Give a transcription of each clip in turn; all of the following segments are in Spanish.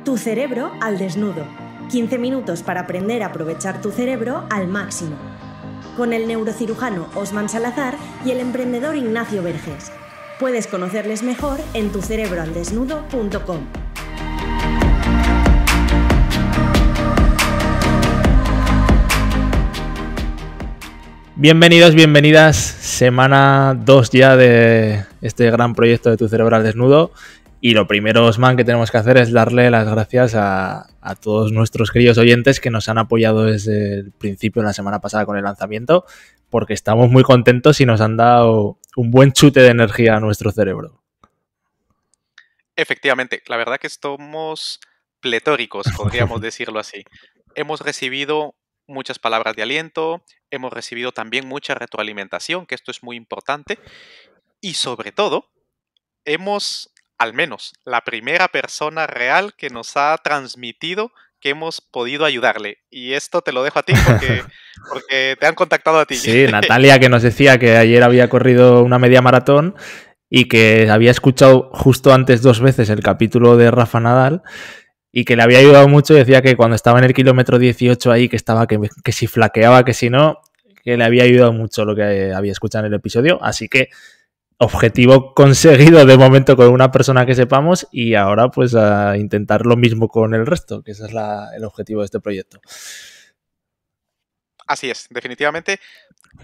Tu cerebro al desnudo. 15 minutos para aprender a aprovechar tu cerebro al máximo. Con el neurocirujano Osman Salazar y el emprendedor Ignacio Vergés. Puedes conocerles mejor en tucerebroaldesnudo.com. Bienvenidos, bienvenidas. Semana 2 ya de este gran proyecto de Tu Cerebro al Desnudo. Y lo primero, Osman, que tenemos que hacer es darle las gracias a todos nuestros queridos oyentes que nos han apoyado desde el principio, la semana pasada, con el lanzamiento, porque estamos muy contentos y nos han dado un buen chute de energía a nuestro cerebro. Efectivamente, la verdad que estamos pletóricos, podríamos decirlo así. Hemos recibido muchas palabras de aliento, hemos recibido también mucha retroalimentación, que esto es muy importante, y sobre todo, hemos, al menos, la primera persona real que nos ha transmitido que hemos podido ayudarle. Y esto te lo dejo a ti porque te han contactado a ti. Sí, Natalia, que nos decía que ayer había corrido una media maratón y que había escuchado justo antes 2 veces el capítulo de Rafa Nadal y que le había ayudado mucho. Decía que cuando estaba en el kilómetro 18 ahí, que estaba que si flaqueaba, que si no, que le había ayudado mucho lo que había escuchado en el episodio. Así que objetivo conseguido de momento con una persona que sepamos, y ahora pues a intentar lo mismo con el resto, que ese es el objetivo de este proyecto. Así es, definitivamente.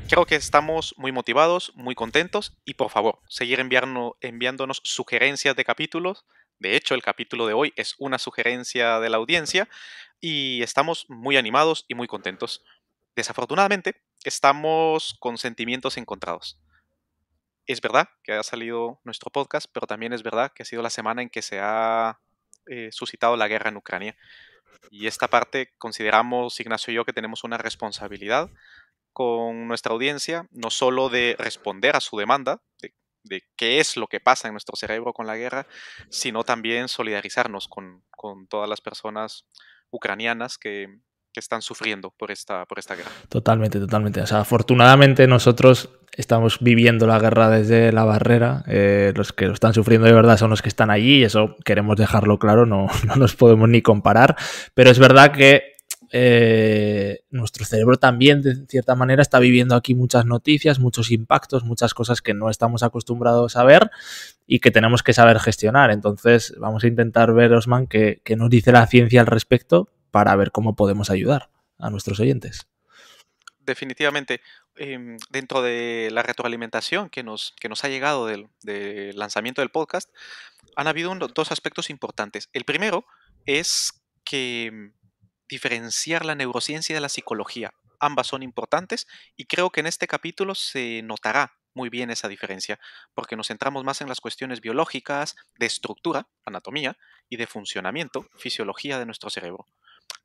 Creo que estamos muy motivados, muy contentos y por favor, seguir enviándonos sugerencias de capítulos. De hecho, el capítulo de hoy es una sugerencia de la audiencia y estamos muy animados y muy contentos. Desafortunadamente, estamos con sentimientos encontrados. Es verdad que ha salido nuestro podcast, pero también es verdad que ha sido la semana en que se ha suscitado la guerra en Ucrania. Y esta parte consideramos, Ignacio y yo, que tenemos una responsabilidad con nuestra audiencia, no solo de responder a su demanda, de qué es lo que pasa en nuestro cerebro con la guerra, sino también solidarizarnos con todas las personas ucranianas que están sufriendo por esta guerra. Totalmente, totalmente. O sea, afortunadamente nosotros estamos viviendo la guerra desde la barrera. Los que lo están sufriendo de verdad son los que están allí, y eso queremos dejarlo claro, no nos podemos ni comparar. Pero es verdad que nuestro cerebro también, de cierta manera, está viviendo aquí muchas noticias, muchos impactos, muchas cosas que no estamos acostumbrados a ver y que tenemos que saber gestionar. Entonces vamos a intentar ver, Osman, qué nos dice la ciencia al respecto para ver cómo podemos ayudar a nuestros oyentes. Definitivamente, dentro de la retroalimentación que nos ha llegado del lanzamiento del podcast, han habido dos aspectos importantes. El primero es que diferenciar la neurociencia de la psicología. Ambas son importantes y creo que en este capítulo se notará muy bien esa diferencia, porque nos centramos más en las cuestiones biológicas, de estructura, anatomía, y de funcionamiento, fisiología de nuestro cerebro.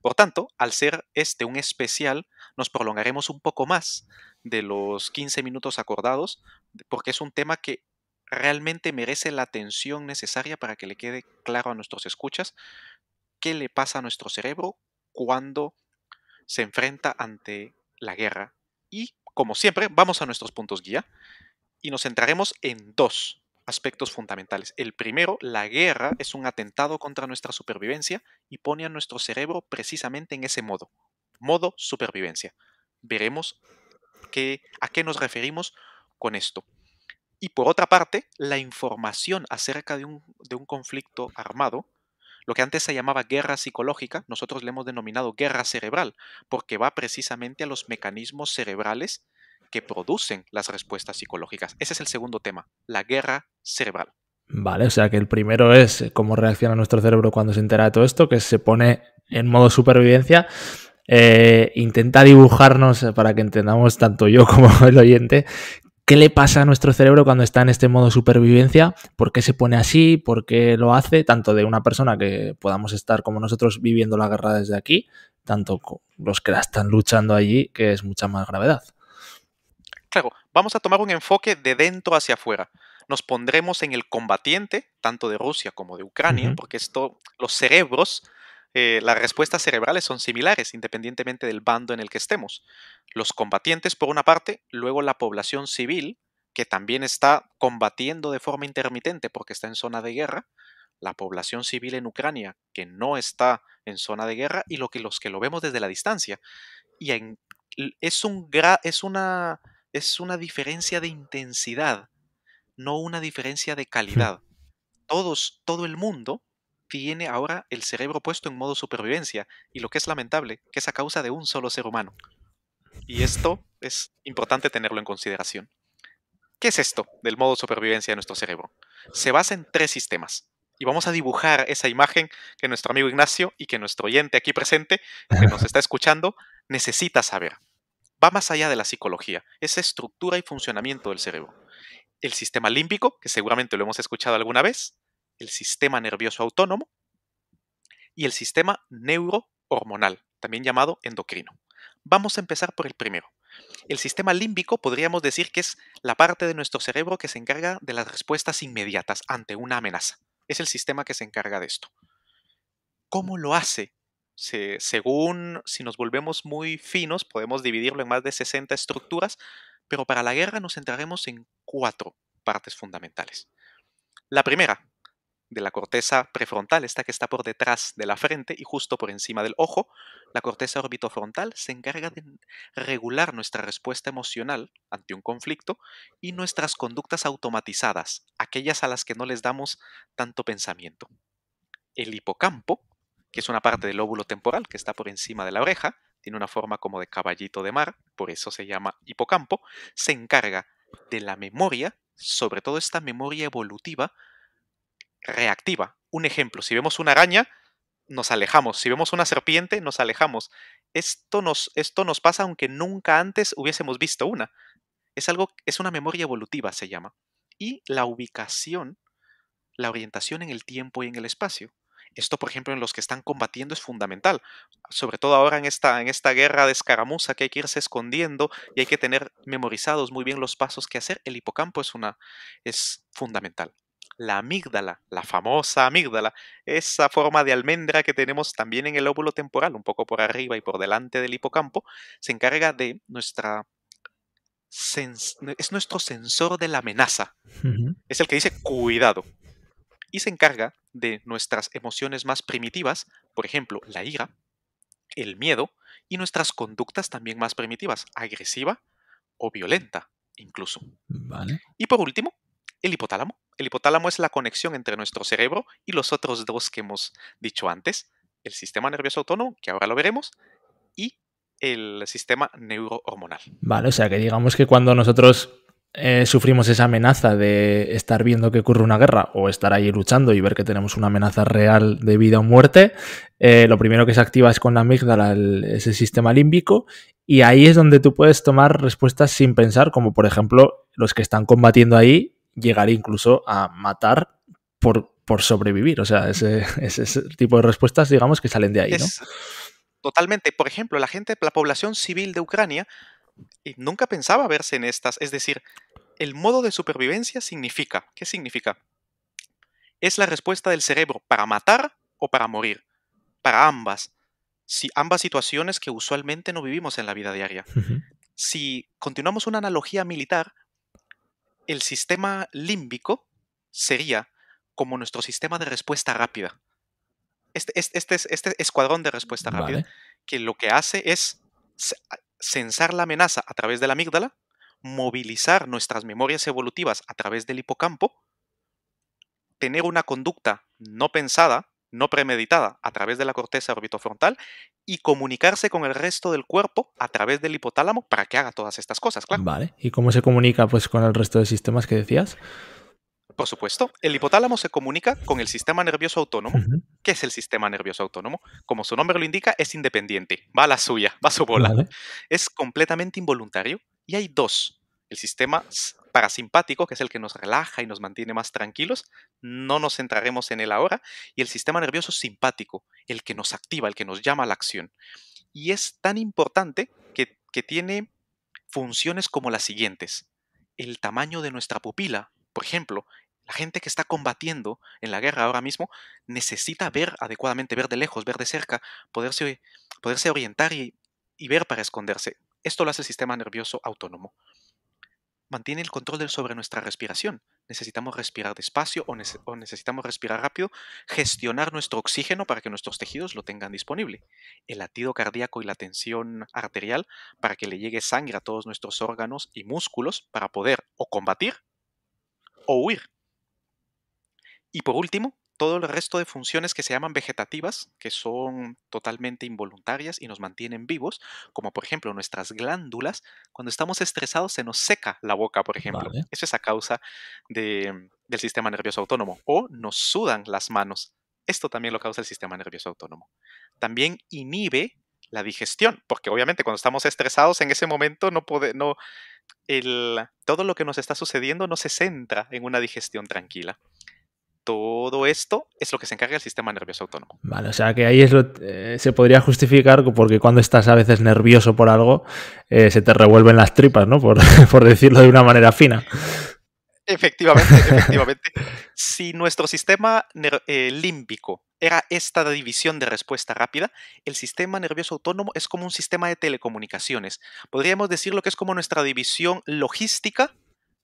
Por tanto, al ser este un especial, nos prolongaremos un poco más de los 15 minutos acordados, porque es un tema que realmente merece la atención necesaria para que le quede claro a nuestros escuchas qué le pasa a nuestro cerebro cuando se enfrenta ante la guerra. Y, como siempre, vamos a nuestros puntos guía y nos centraremos en dos aspectos fundamentales. El primero, la guerra es un atentado contra nuestra supervivencia y pone a nuestro cerebro precisamente en ese modo supervivencia. Veremos a qué nos referimos con esto. Y por otra parte, la información acerca de un conflicto armado, lo que antes se llamaba guerra psicológica, nosotros le hemos denominado guerra cerebral, porque va precisamente a los mecanismos cerebrales que producen las respuestas psicológicas. Ese es el segundo tema, la guerra cerebral. Vale, o sea que el primero es cómo reacciona nuestro cerebro cuando se entera de todo esto, que se pone en modo supervivencia. Intenta dibujarnos, para que entendamos tanto yo como el oyente, qué le pasa a nuestro cerebro cuando está en este modo supervivencia, por qué se pone así, por qué lo hace, tanto de una persona que podamos estar como nosotros viviendo la guerra desde aquí, tanto los que la están luchando allí, que es mucha más gravedad. Claro, vamos a tomar un enfoque de dentro hacia afuera. Nos pondremos en el combatiente, tanto de Rusia como de Ucrania, porque los cerebros, las respuestas cerebrales son similares, independientemente del bando en el que estemos. Los combatientes, por una parte, luego la población civil, que también está combatiendo de forma intermitente porque está en zona de guerra, la población civil en Ucrania que no está en zona de guerra y los que lo vemos desde la distancia. Y es una diferencia de intensidad, no una diferencia de calidad. Todo el mundo tiene ahora el cerebro puesto en modo supervivencia, y lo que es lamentable, que es a causa de un solo ser humano. Y esto es importante tenerlo en consideración. ¿Qué es esto del modo supervivencia de nuestro cerebro? Se basa en 3 sistemas. Y vamos a dibujar esa imagen que nuestro amigo Ignacio y que nuestro oyente aquí presente, que nos está escuchando, necesita saber. Va más allá de la psicología, es estructura y funcionamiento del cerebro. El sistema límbico, que seguramente lo hemos escuchado alguna vez, el sistema nervioso autónomo y el sistema neurohormonal, también llamado endocrino. Vamos a empezar por el primero. El sistema límbico podríamos decir que es la parte de nuestro cerebro que se encarga de las respuestas inmediatas ante una amenaza. Es el sistema que se encarga de esto. ¿Cómo lo hace? Según, si nos volvemos muy finos, podemos dividirlo en más de 60 estructuras, pero para la guerra nos centraremos en 4 partes fundamentales. La primera, de la corteza prefrontal, esta que está por detrás de la frente y justo por encima del ojo, la corteza orbitofrontal se encarga de regular nuestra respuesta emocional ante un conflicto y nuestras conductas automatizadas, aquellas a las que no les damos tanto pensamiento. El hipocampo, que es una parte del lóbulo temporal que está por encima de la oreja, tiene una forma como de caballito de mar, por eso se llama hipocampo, se encarga de la memoria, sobre todo esta memoria evolutiva reactiva. Un ejemplo, si vemos una araña, nos alejamos. Si vemos una serpiente, nos alejamos. Esto nos pasa aunque nunca antes hubiésemos visto una. Es una memoria evolutiva, se llama. Y la ubicación, la orientación en el tiempo y en el espacio. Esto, por ejemplo, en los que están combatiendo es fundamental. Sobre todo ahora en esta guerra de escaramuza que hay que irse escondiendo y hay que tener memorizados muy bien los pasos que hacer. El hipocampo es fundamental. La amígdala, la famosa amígdala, esa forma de almendra que tenemos también en el lóbulo temporal, un poco por arriba y por delante del hipocampo, se encarga de es nuestro sensor de la amenaza. Es el que dice cuidado. Y se encarga de nuestras emociones más primitivas, por ejemplo, la ira, el miedo y nuestras conductas también más primitivas, agresiva o violenta incluso. Vale. Y por último, el hipotálamo. El hipotálamo es la conexión entre nuestro cerebro y los otros 2 que hemos dicho antes, el sistema nervioso autónomo, que ahora lo veremos, y el sistema neurohormonal. Vale, o sea que digamos que cuando nosotros sufrimos esa amenaza de estar viendo que ocurre una guerra o estar ahí luchando y ver que tenemos una amenaza real de vida o muerte, lo primero que se activa es con la amígdala ese sistema límbico, y ahí es donde tú puedes tomar respuestas sin pensar, como por ejemplo los que están combatiendo ahí, llegar incluso a matar por sobrevivir. O sea, ese tipo de respuestas, digamos, que salen de ahí, ¿no? Totalmente. Por ejemplo, la población civil de Ucrania nunca pensaba verse en estas. Es decir, el modo de supervivencia significa, ¿qué significa? Es la respuesta del cerebro para matar o para morir. Para ambas. Ambas situaciones que usualmente no vivimos en la vida diaria. Si continuamos una analogía militar, el sistema límbico sería como nuestro sistema de respuesta rápida. Este escuadrón de respuesta rápida, que lo que hace es sensar la amenaza a través de la amígdala, movilizar nuestras memorias evolutivas a través del hipocampo, tener una conducta no pensada, no premeditada a través de la corteza orbitofrontal y comunicarse con el resto del cuerpo a través del hipotálamo para que haga todas estas cosas, claro. Vale. ¿Y cómo se comunica pues con el resto de sistemas que decías? Por supuesto, el hipotálamo se comunica con el sistema nervioso autónomo. ¿Qué es el sistema nervioso autónomo? Como su nombre lo indica, es independiente, va a la suya, va a su bola. Vale. Es completamente involuntario y hay 2. El sistema parasimpático, que es el que nos relaja y nos mantiene más tranquilos, no nos centraremos en él ahora, y el sistema nervioso simpático, el que nos activa, el que nos llama a la acción. Y es tan importante que tiene funciones como las siguientes. El tamaño de nuestra pupila, por ejemplo, la gente que está combatiendo en la guerra ahora mismo necesita ver adecuadamente, ver de lejos, ver de cerca, poderse orientar y ver para esconderse. Esto lo hace el sistema nervioso autónomo. Mantiene el control sobre nuestra respiración. necesitamos respirar despacio o necesitamos respirar rápido, gestionar nuestro oxígeno para que nuestros tejidos lo tengan disponible, el latido cardíaco y la tensión arterial para que le llegue sangre a todos nuestros órganos y músculos para poder o combatir o huir. Y por último, todo el resto de funciones que se llaman vegetativas, que son totalmente involuntarias y nos mantienen vivos, como por ejemplo nuestras glándulas. Cuando estamos estresados se nos seca la boca, por ejemplo. Vale. Eso es a causa del sistema nervioso autónomo. O nos sudan las manos. Esto también lo causa el sistema nervioso autónomo. También inhibe la digestión, porque obviamente cuando estamos estresados en ese momento todo lo que nos está sucediendo no se centra en una digestión tranquila. Todo esto es lo que se encarga el sistema nervioso autónomo. Vale, o sea que ahí se podría justificar porque cuando estás a veces nervioso por algo, se te revuelven las tripas, ¿no? Por decirlo de una manera fina. Efectivamente. Si nuestro sistema límbico era esta división de respuesta rápida, el sistema nervioso autónomo es como un sistema de telecomunicaciones. Podríamos decirlo que es como nuestra división logística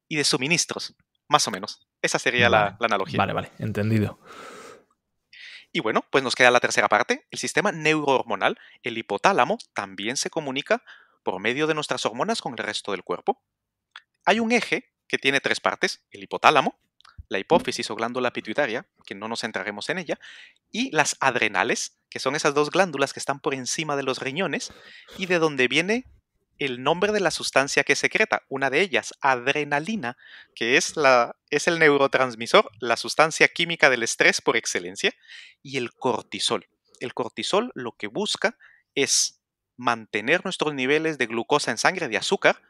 y de suministros, más o menos. Esa sería la analogía. Vale, entendido. Y bueno, pues nos queda la tercera parte, el sistema neurohormonal. El hipotálamo también se comunica por medio de nuestras hormonas con el resto del cuerpo. Hay un eje que tiene 3 partes, el hipotálamo, la hipófisis o glándula pituitaria, que no nos centraremos en ella, y las adrenales, que son esas 2 glándulas que están por encima de los riñones y de donde viene el nombre de la sustancia que secreta. Una de ellas, adrenalina, que es el neurotransmisor, la sustancia química del estrés por excelencia, y el cortisol. El cortisol lo que busca es mantener nuestros niveles de glucosa en sangre, de azúcar,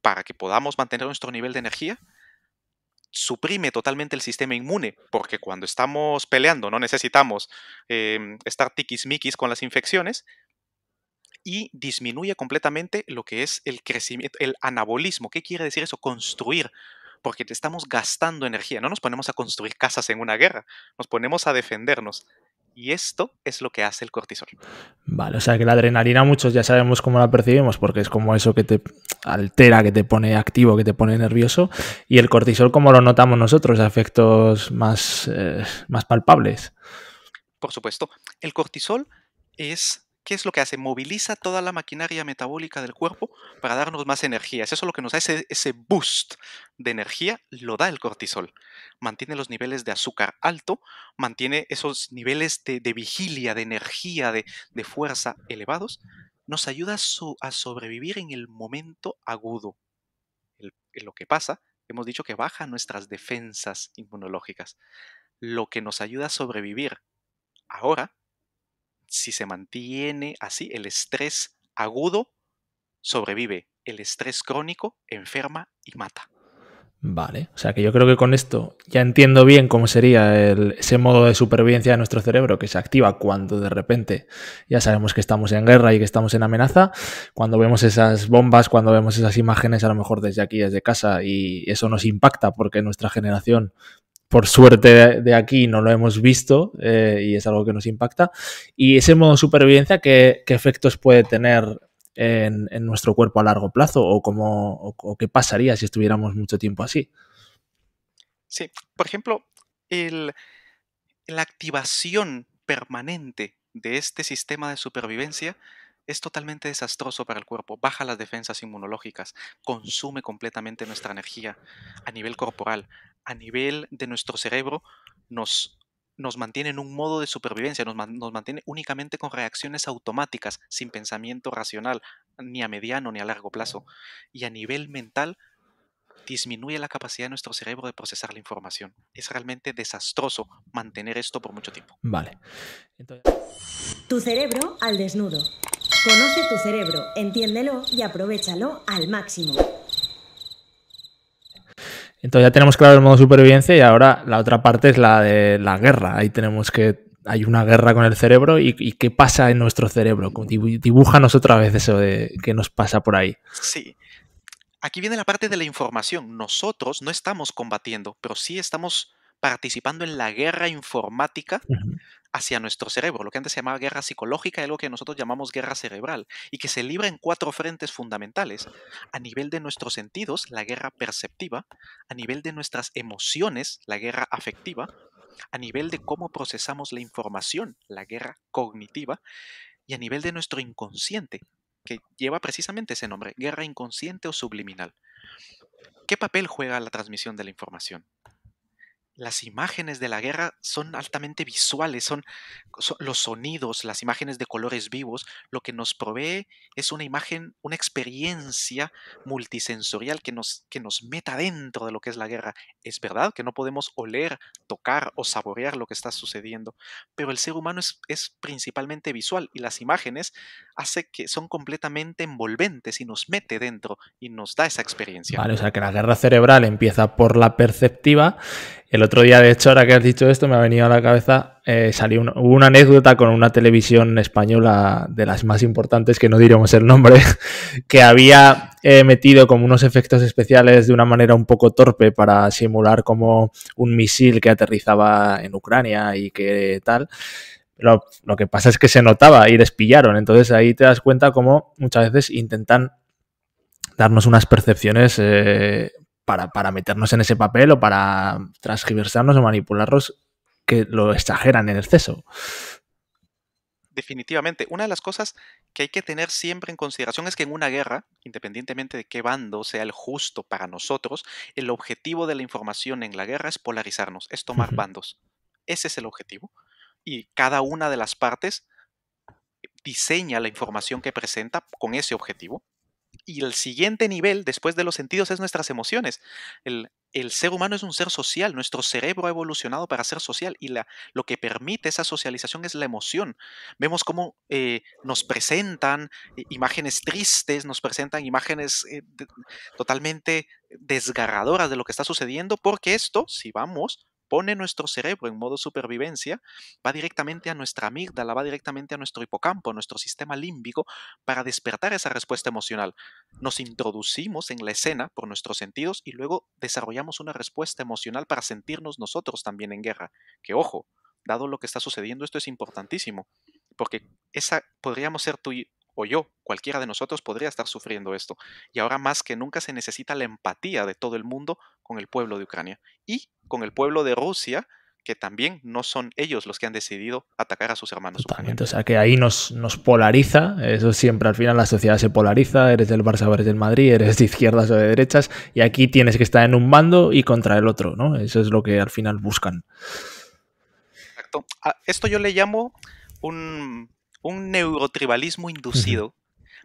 para que podamos mantener nuestro nivel de energía. Suprime totalmente el sistema inmune, porque cuando estamos peleando no necesitamos estar tiquismiquis con las infecciones, y disminuye completamente lo que es el crecimiento, el anabolismo. ¿Qué quiere decir eso? Construir, porque estamos gastando energía. No nos ponemos a construir casas en una guerra, nos ponemos a defendernos. Y esto es lo que hace el cortisol. Vale, o sea que la adrenalina muchos ya sabemos cómo la percibimos porque es como eso que te altera, que te pone activo, que te pone nervioso. Y el cortisol, ¿cómo lo notamos nosotros? Efectos más palpables. Por supuesto, el cortisol ¿qué es lo que hace? Moviliza toda la maquinaria metabólica del cuerpo para darnos más energía. Eso es lo que nos da ese boost de energía, lo da el cortisol. Mantiene los niveles de azúcar alto, mantiene esos niveles de vigilia, de energía, de fuerza elevados. Nos ayuda a sobrevivir en el momento agudo. Lo que pasa, hemos dicho que baja nuestras defensas inmunológicas. Lo que nos ayuda a sobrevivir ahora, si se mantiene así, el estrés agudo sobrevive, el estrés crónico enferma y mata. Vale, o sea que yo creo que con esto ya entiendo bien cómo sería ese modo de supervivencia de nuestro cerebro que se activa cuando de repente ya sabemos que estamos en guerra y que estamos en amenaza, cuando vemos esas bombas, cuando vemos esas imágenes a lo mejor desde aquí, desde casa, y eso nos impacta porque nuestra generación, por suerte de aquí, no lo hemos visto y es algo que nos impacta. Y ese modo de supervivencia, ¿qué efectos puede tener en nuestro cuerpo a largo plazo o qué pasaría si estuviéramos mucho tiempo así? Sí, por ejemplo, la activación permanente de este sistema de supervivencia es totalmente desastroso para el cuerpo, baja las defensas inmunológicas, consume completamente nuestra energía a nivel corporal, a nivel de nuestro cerebro, nos mantiene en un modo de supervivencia, nos mantiene únicamente con reacciones automáticas, sin pensamiento racional, ni a mediano ni a largo plazo. Y a nivel mental, disminuye la capacidad de nuestro cerebro de procesar la información. Es realmente desastroso mantener esto por mucho tiempo. Vale. Entonces... Tu cerebro al desnudo. Conoce tu cerebro, entiéndelo y aprovéchalo al máximo. Entonces ya tenemos claro el modo supervivencia y ahora la otra parte es la de la guerra. Ahí tenemos que... Hay una guerra con el cerebro y ¿qué pasa en nuestro cerebro? Dibújanos otra vez eso de qué nos pasa por ahí. Sí. Aquí viene la parte de la información. Nosotros no estamos combatiendo, pero sí estamos participando en la guerra informática Ujú. hacia nuestro cerebro, lo que antes se llamaba guerra psicológica y algo que nosotros llamamos guerra cerebral, y que se libra en 4 frentes fundamentales. A nivel de nuestros sentidos, la guerra perceptiva; a nivel de nuestras emociones, la guerra afectiva; a nivel de cómo procesamos la información, la guerra cognitiva; y a nivel de nuestro inconsciente, que lleva precisamente ese nombre, guerra inconsciente o subliminal. ¿Qué papel juega la transmisión de la información? Las imágenes de la guerra son altamente visuales, son los sonidos, las imágenes de colores vivos. Lo que nos provee es una imagen, una experiencia multisensorial que nos meta dentro de lo que es la guerra. Es verdad que no podemos oler, tocar o saborear lo que está sucediendo, pero el ser humano es principalmente visual, y las imágenes hace que son completamente envolventes y nos mete dentro y nos da esa experiencia. Vale, o sea que la guerra cerebral empieza por la perceptiva. El otro día, de hecho, ahora que has dicho esto, me ha venido a la cabeza, hubo una anécdota con una televisión española de las más importantes, que no diremos el nombre, que había metido como unos efectos especiales de una manera un poco torpe para simular como un misil que aterrizaba en Ucrania y que tal. Lo que pasa es que se notaba y les pillaron. Entonces ahí te das cuenta cómo muchas veces intentan darnos unas percepciones para meternos en ese papel o para transgiversarnos o manipularlos, que lo exageran en exceso. Definitivamente, una de las cosas que hay que tener siempre en consideración es que en una guerra, independientemente de qué bando sea el justo para nosotros, el objetivo de la información en la guerra es polarizarnos, es tomar bandos. Ese es el objetivo. Y cada una de las partes diseña la información que presenta con ese objetivo. Y el siguiente nivel, después de los sentidos, es nuestras emociones. El ser humano es un ser social, nuestro cerebro ha evolucionado para ser social, y lo que permite esa socialización es la emoción. Vemos cómo nos presentan imágenes tristes, nos presentan imágenes totalmente desgarradoras de lo que está sucediendo, porque esto, si vamos, pone nuestro cerebro en modo supervivencia, va directamente a nuestra amígdala, va directamente a nuestro hipocampo, a nuestro sistema límbico, para despertar esa respuesta emocional. Nos introducimos en la escena por nuestros sentidos y luego desarrollamos una respuesta emocional para sentirnos nosotros también en guerra. Que ojo, dado lo que está sucediendo, esto es importantísimo, porque esa podríamos ser tú o yo, cualquiera de nosotros podría estar sufriendo esto. Y ahora más que nunca se necesita la empatía de todo el mundo con el pueblo de Ucrania y con el pueblo de Rusia, que también no son ellos los que han decidido atacar a sus hermanos Totalmente, o ucranianos. sea que ahí nos polariza, eso siempre, al final la sociedad se polariza, eres del Barça o eres del Madrid, eres de izquierdas o de derechas, y aquí tienes que estar en un bando y contra el otro, ¿no? Eso es lo que al final buscan. Exacto. Esto yo le llamo un neurotribalismo inducido,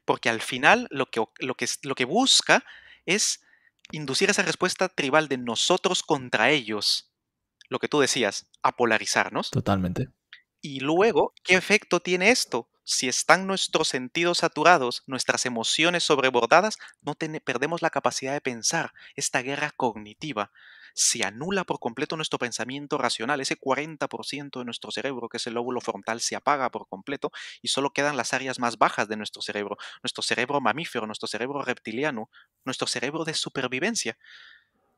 porque al final lo que busca es inducir esa respuesta tribal de nosotros contra ellos, lo que tú decías, a polarizarnos. Totalmente. Y luego, ¿qué efecto tiene esto? Si están nuestros sentidos saturados, nuestras emociones sobrebordadas, no perdemos la capacidad de pensar. Esta guerra cognitiva se anula por completo nuestro pensamiento racional. Ese 40% de nuestro cerebro, que es el lóbulo frontal, se apaga por completo y solo quedan las áreas más bajas de nuestro cerebro mamífero, nuestro cerebro reptiliano, nuestro cerebro de supervivencia.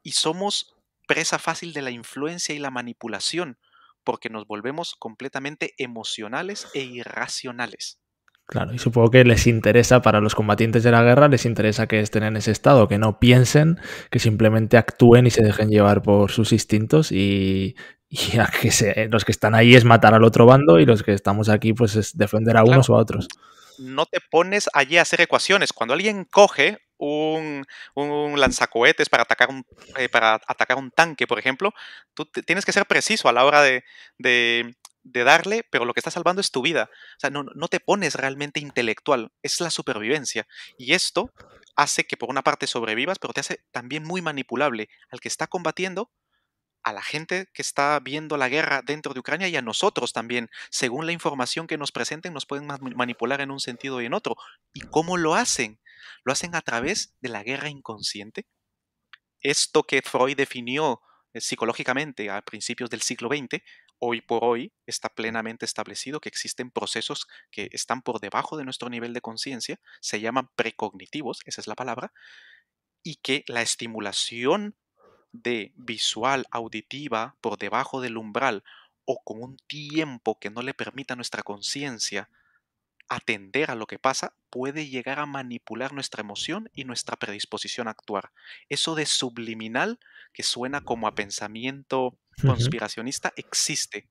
Y somos presa fácil de la influencia y la manipulación, porque nos volvemos completamente emocionales e irracionales. Claro, y supongo que les interesa, para los combatientes de la guerra, les interesa que estén en ese estado, que no piensen, que simplemente actúen y se dejen llevar por sus instintos y a que los que están ahí es matar al otro bando y los que estamos aquí pues es defender a unos Claro, o a otros. no te pones allí a hacer ecuaciones. Cuando alguien coge un lanzacohetes para atacar un tanque, por ejemplo, tú tienes que ser preciso a la hora de darle, pero lo que está salvando es tu vida. O sea, no te pones realmente intelectual, es la supervivencia. Y esto hace que por una parte sobrevivas, pero te hace también muy manipulable al que está combatiendo, a la gente que está viendo la guerra dentro de Ucrania, y a nosotros también. Según la información que nos presenten, nos pueden manipular en un sentido y en otro. ¿Y cómo lo hacen? Lo hacen a través de la guerra inconsciente. Esto que Freud definió psicológicamente a principios del siglo XX, hoy por hoy está plenamente establecido que existen procesos que están por debajo de nuestro nivel de conciencia, se llaman precognitivos, esa es la palabra, y que la estimulación de visual, auditiva, por debajo del umbral o con un tiempo que no le permita a nuestra conciencia atender a lo que pasa, puede llegar a manipular nuestra emoción y nuestra predisposición a actuar. Eso de subliminal, que suena como a pensamiento conspiracionista, existe.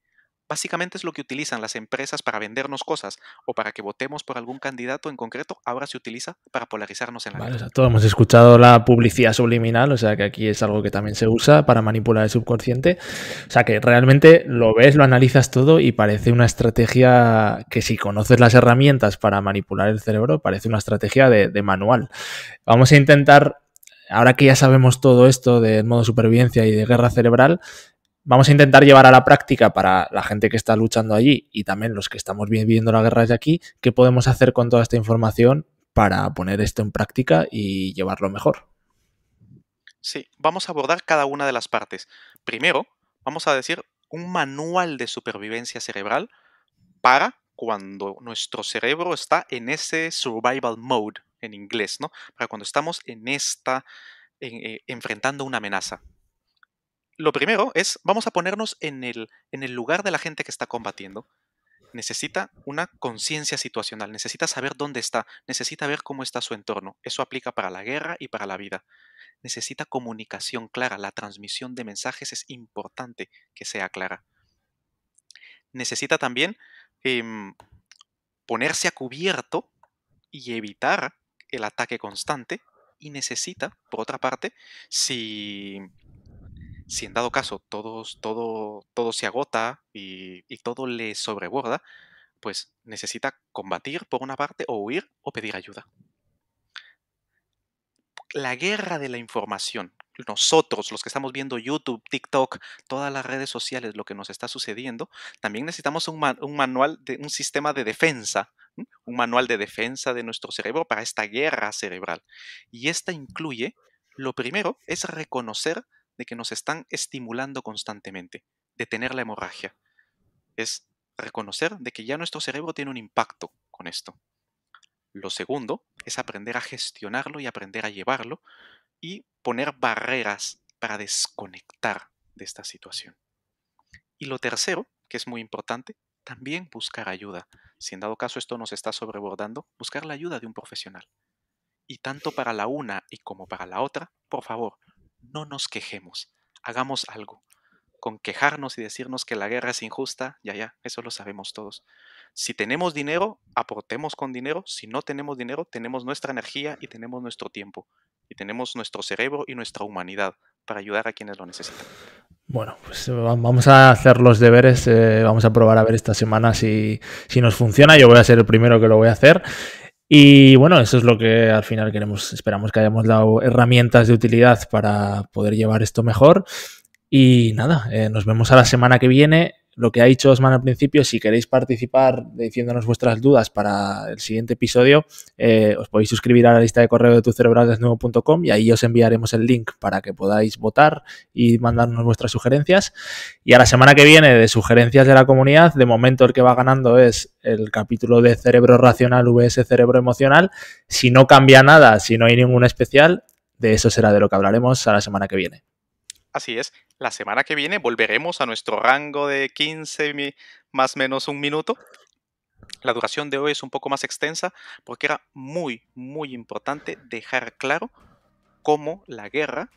Básicamente es lo que utilizan las empresas para vendernos cosas o para que votemos por algún candidato en concreto. Ahora se utiliza para polarizarnos en la Vale, guerra. o sea, todos hemos escuchado la publicidad subliminal, o sea que aquí es algo que también se usa para manipular el subconsciente. O sea que realmente lo ves, lo analizas todo y parece una estrategia que, si conoces las herramientas para manipular el cerebro, parece una estrategia de manual. Vamos a intentar, ahora que ya sabemos todo esto del modo supervivencia y de guerra cerebral, vamos a intentar llevar a la práctica para la gente que está luchando allí y también los que estamos viviendo la guerra desde aquí, qué podemos hacer con toda esta información para poner esto en práctica y llevarlo mejor. Sí, vamos a abordar cada una de las partes. Primero, vamos a decir un manual de supervivencia cerebral para cuando nuestro cerebro está en ese survival mode, en inglés, ¿no? Para cuando estamos enfrentando una amenaza. Lo primero es, vamos a ponernos en el lugar de la gente que está combatiendo. Necesita una conciencia situacional, necesita saber dónde está, necesita ver cómo está su entorno. Eso aplica para la guerra y para la vida. Necesita comunicación clara, la transmisión de mensajes es importante que sea clara. Necesita también ponerse a cubierto y evitar el ataque constante. Y necesita, por otra parte, si en dado caso todo se agota y todo le sobreborda, pues necesita combatir por una parte o huir o pedir ayuda. La guerra de la información, nosotros, los que estamos viendo YouTube, TikTok, todas las redes sociales, lo que nos está sucediendo, también necesitamos un manual, un sistema de defensa, un manual de defensa de nuestro cerebro para esta guerra cerebral. Y esta incluye, lo primero, es reconocer de que nos están estimulando constantemente, detener la hemorragia. Es reconocer de que ya nuestro cerebro tiene un impacto con esto. Lo segundo es aprender a gestionarlo y aprender a llevarlo y poner barreras para desconectar de esta situación. Y lo tercero, que es muy importante, también buscar ayuda. Si en dado caso esto nos está sobrebordando, buscar la ayuda de un profesional. Y tanto para la una y como para la otra, por favor, no nos quejemos, hagamos algo. Con quejarnos y decirnos que la guerra es injusta, ya, eso lo sabemos todos. Si tenemos dinero, aportemos con dinero. Si no tenemos dinero, tenemos nuestra energía y tenemos nuestro tiempo. Y tenemos nuestro cerebro y nuestra humanidad para ayudar a quienes lo necesitan. Bueno, pues vamos a hacer los deberes, vamos a probar a ver esta semana si nos funciona. Yo voy a ser el primero que lo voy a hacer. Y bueno, eso es lo que al final queremos. Esperamos que hayamos dado herramientas de utilidad para poder llevar esto mejor. Y nada, nos vemos a la semana que viene. Lo que ha dicho Osman al principio, si queréis participar diciéndonos vuestras dudas para el siguiente episodio, os podéis suscribir a la lista de correo de tucerebraldesnudo.com y ahí os enviaremos el link para que podáis votar y mandarnos vuestras sugerencias. Y a la semana que viene, de sugerencias de la comunidad, de momento el que va ganando es el capítulo de cerebro racional vs cerebro emocional. Si no cambia nada, si no hay ningún especial, de eso será de lo que hablaremos a la semana que viene. Así es, la semana que viene volveremos a nuestro rango de 15 más o menos un minuto. La duración de hoy es un poco más extensa porque era muy, muy importante dejar claro cómo la guerra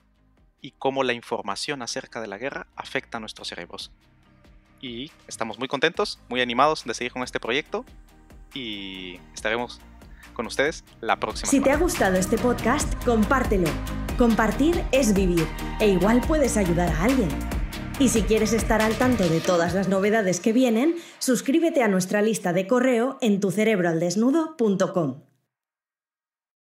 y cómo la información acerca de la guerra afecta a nuestros cerebros. Y estamos muy contentos, muy animados de seguir con este proyecto y estaremos con ustedes la próxima semana. Si te ha gustado este podcast, compártelo. Compartir es vivir, e igual puedes ayudar a alguien. Y si quieres estar al tanto de todas las novedades que vienen, suscríbete a nuestra lista de correo en tucerebroaldesnudo.com.